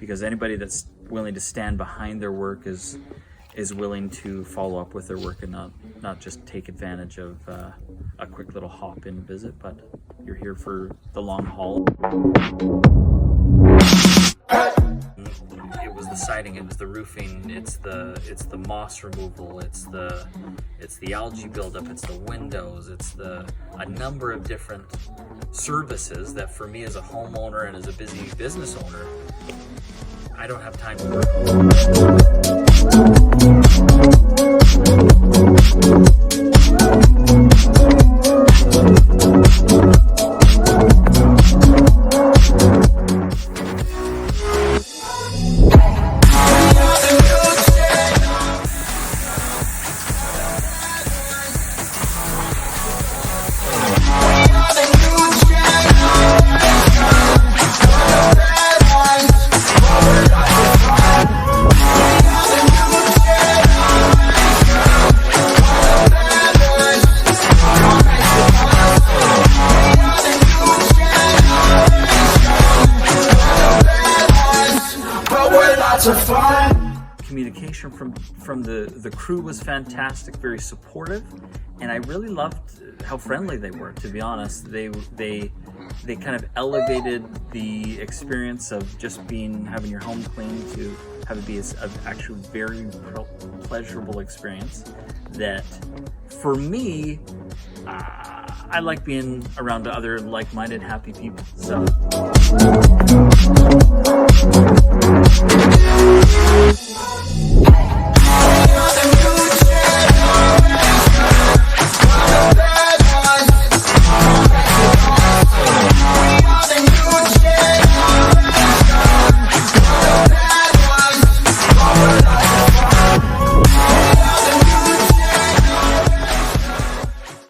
because anybody that's willing to stand behind their work is willing to follow up with their work and not just take advantage of a quick little hop in visit, but you're here for the long haul. It was the siding, it was the roofing, it's the moss removal, it's the algae buildup, it's the windows, it's a number of different services that for me as a homeowner and as a busy business owner, I don't have time to work. Communication from the crew was fantastic, very supportive, and I really loved how friendly they were, to be honest. They kind of elevated the experience of just having your home clean to have it be an actually very pleasurable experience that for me, I like being around other like-minded happy people. So